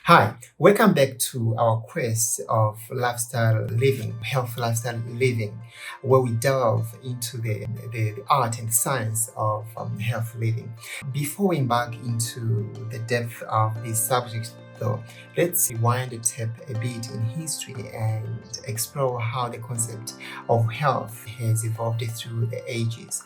Hi, welcome back to our quest of lifestyle living, health lifestyle living, where we delve into the art and science of health living. Before we embark into the depth of this subject, though, let's rewind the tape a bit in history and explore how the concept of health has evolved through the ages.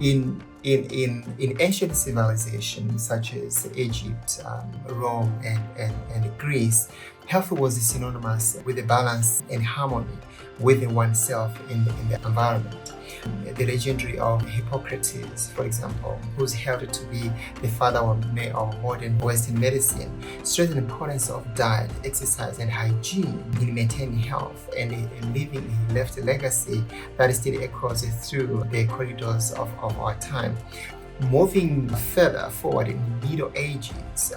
In ancient civilizations such as Egypt, Rome, and Greece, health was synonymous with the balance and harmony within oneself in the environment. The legendary of Hippocrates, for example, who's held to be the father of modern Western medicine, stressed the importance of diet, exercise, and hygiene in maintaining health and living. He left a legacy that still echoes through the corridors of our time. Moving further forward in the Middle Ages,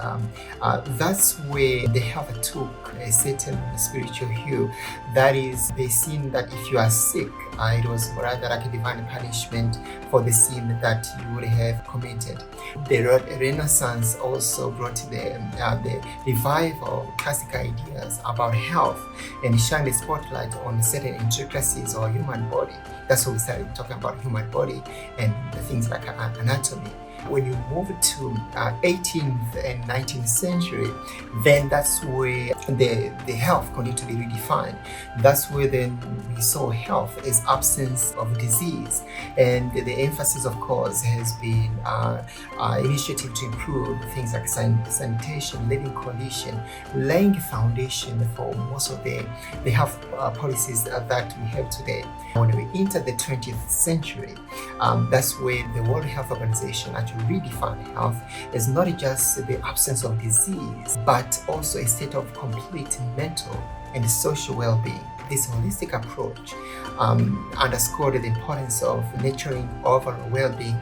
that's where the health took a certain spiritual hue. That is, they seen that if you are sick, it was rather like a divine punishment for the sin that you would have committed. The Renaissance also brought the revival of classic ideas about health and shined the spotlight on certain intricacies of human body. That's when we started talking about human body and the things like anatomy. When you move to 18th and 19th century, then that's where the health continued to be redefined. That's where then we saw health as absence of disease. And the emphasis, of course, has been initiative to improve things like sanitation, living condition, laying a foundation for most of the health policies that we have today. When we enter the 20th century, that's where the World Health Organization actually redefined health as not just the absence of disease, but also a state of complete mental and social well-being. This holistic approach underscored the importance of nurturing overall well-being,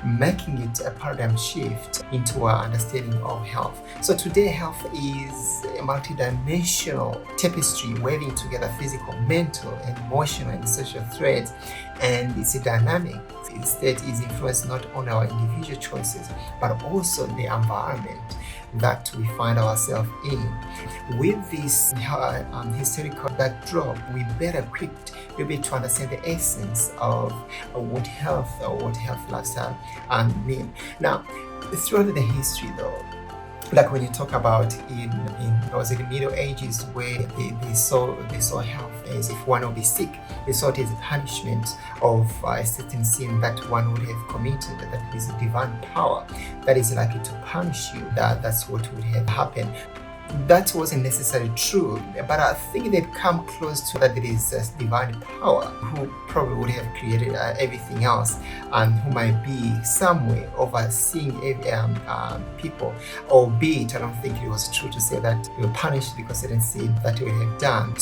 making it a paradigm shift into our understanding of health. So today, health is a multidimensional tapestry weaving together physical, mental, and emotional and social threads, and it's a dynamic state is influenced not only our individual choices, but also the environment that we find ourselves in. With this historical backdrop, we better equipped to understand the essence of what health lifestyle mean. Now, throughout the history, though, like when you talk about in was it the Middle Ages, where they saw health as if one would be sick, they saw it as a punishment of a certain sin that one would have committed, that is a divine power that is likely to punish you. That's what would have happened. That wasn't necessarily true, but I think they've come close to that there is a divine power who probably would have created everything else, and who might be somewhere overseeing people. Albeit, I don't think it was true to say that they were punished because they didn't see that they would have done.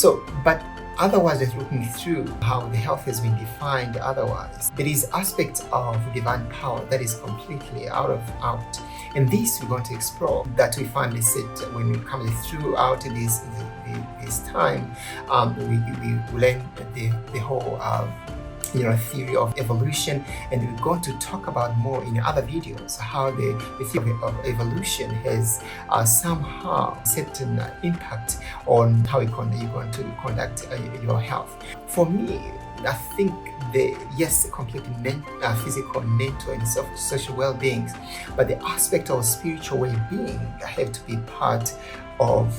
But otherwise, just looking through how the health has been defined otherwise, there is aspect of divine power that is completely out. And this we're going to explore, that we find is it when we come throughout this time, we learn the whole theory of evolution, and we're going to talk about more in other videos how the theory of evolution has somehow certain impact on how you're going to conduct your health. For me, I think complete physical, mental, and social well-being, but the aspect of spiritual well-being have to be part of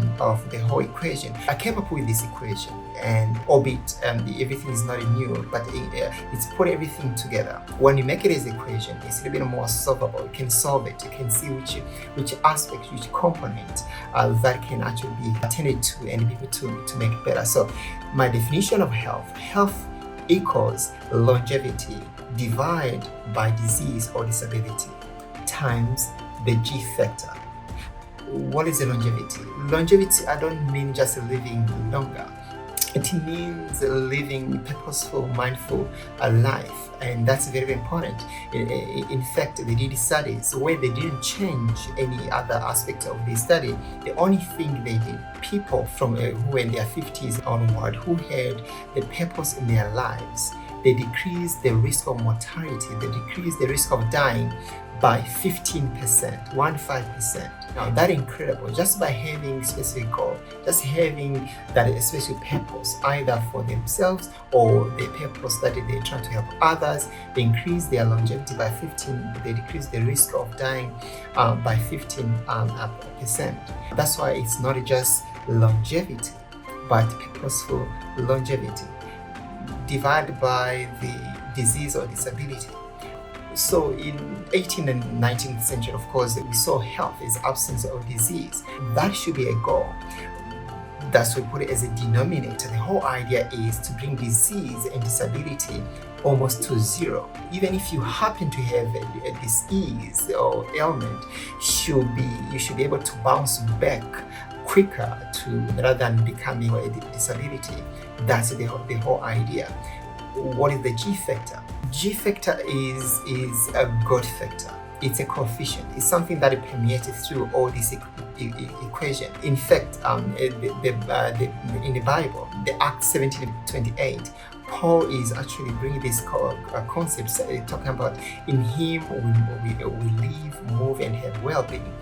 the whole equation. I came up with this equation, and albeit everything is not new, but it's put everything together. When you make it as an equation, it's a little bit more solvable. You can solve it. You can see which aspect, which component that can actually be attended to and be able to make it better. So my definition of health equals longevity divided by disease or disability times the G factor. What is the longevity? Longevity, I don't mean just living longer. It means living purposeful, mindful life, and that's very, very important. In fact, they did studies where they didn't change any other aspect of the study. The only thing they did, people from who were in their 50s onward, who had the purpose in their lives, they decrease the risk of mortality, they decrease the risk of dying by 15%, 15%. Now that's incredible. Just by having specific goal, just having that specific purpose, either for themselves or the purpose that they're trying to help others, they increase their longevity by 15, they decrease the risk of dying by 15%. That's why it's not just longevity, but purposeful longevity divided by the disease or disability. So in 18th and 19th century, of course, we saw health as absence of disease. That should be a goal. That's what we put it as a denominator. The whole idea is to bring disease and disability almost to zero. Even if you happen to have a disease or ailment, you should be able to bounce back quicker rather than becoming a disability. That's the whole idea. What is the G factor? G factor is a God factor. It's a coefficient. It's something that permeates through all this equation. In fact, in the Bible, the Acts 17:28, Paul is actually bringing this concepts, talking about in him we live, move, and have well-being.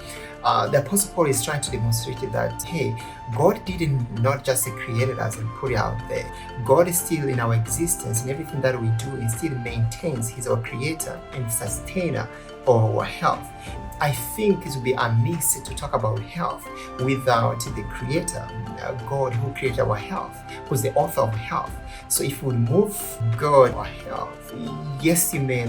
The Apostle Paul is trying to demonstrate that, hey, God didn't not just created us and put it out there. God is still in our existence, and everything that we do, He still maintains. He's our creator and sustainer of our health. I think it would be amiss to talk about health without the creator, God who created our health, who's the author of health. So if we remove God our health, yes, you may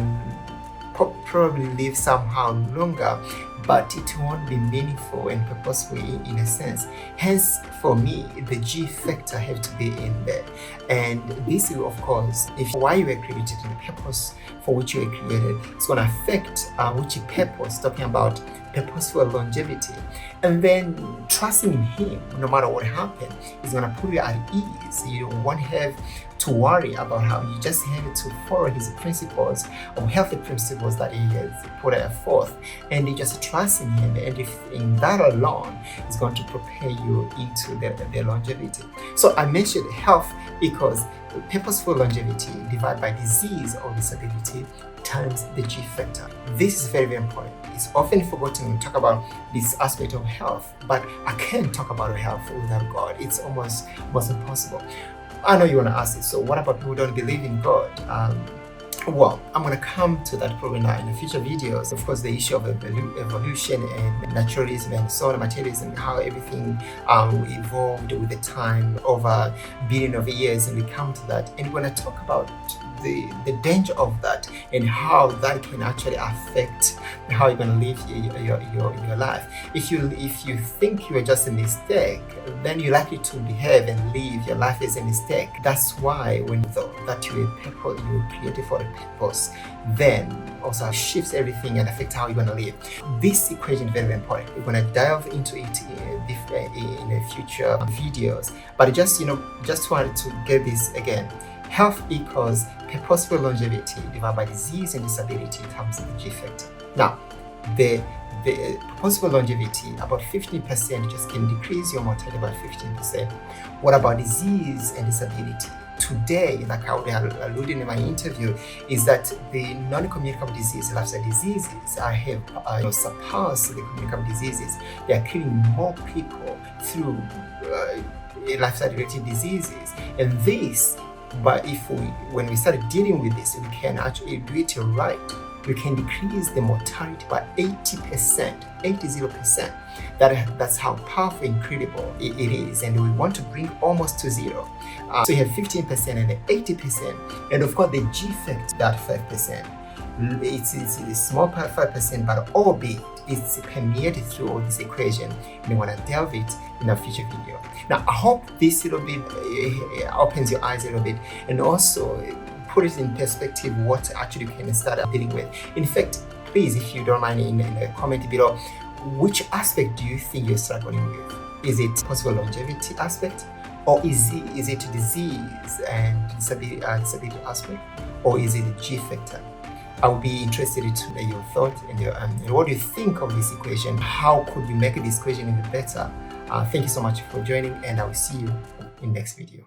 probably live somehow longer, but it won't be meaningful and purposeful in a sense. Hence, for me, the G factor have to be in there. And this will, of course, if why you were created and the purpose for which you were created, it's going to affect which purpose, talking about purposeful longevity. And then trusting in Him, no matter what happens, is going to put you at ease. You won't have to worry about how you just have to follow His principles or healthy principles that He has put forth, and you just trust in Him. And if in that alone is going to prepare you into the longevity. So I mentioned health equals purposeful longevity divided by disease or disability times the G factor. This is very, very important. It's often forgotten when we talk about this aspect of health, but I can't talk about health without God. It's almost impossible. I know you want to ask this, so what about people who don't believe in God? Well, I'm going to come to that probably now in the future videos. Of course, the issue of evolution and naturalism and so on, materialism, how everything evolved with the time over billions of years, and we come to that. And we're going to talk about the danger of that and how that can actually affect how you're going to live your life. If you think you are just a mistake, then you're likely to behave and live your life as a mistake. That's why when that you were created for a purpose, then also shifts everything and affects how you're going to live. This equation is very, very important. We're going to dive into it in the future videos, but just wanted to get this again. Health equals purposeful longevity divided by disease and disability times the G factor. Now, the purposeful longevity, about 15%, just can decrease your mortality by 15%. What about disease and disability? Today, like I alluded in my interview, is that the non-communicable diseases, lifestyle diseases, have surpassed the communicable diseases. They are killing more people through lifestyle-related diseases, and this. But when we start dealing with this, we can actually do it right. We can decrease the mortality by 80%. That's how powerful, incredible it is, and we want to bring almost to zero. So you have 15% and 80%, and of course the G factor, that 5%. It's a small part, 5%, but albeit it's permeated through all this equation, and we want to delve it in a future video. Now, I hope this little bit opens your eyes a little bit, and also put it in perspective what actually you can start dealing with. In fact, please, if you don't mind, in the comment below, which aspect do you think you're struggling with? Is it possible longevity aspect, or is it disease and disability aspect, or is it the G factor? I would be interested to know your thoughts and what do you think of this equation? How could we make this equation even better? Thank you so much for joining, and I will see you in the next video.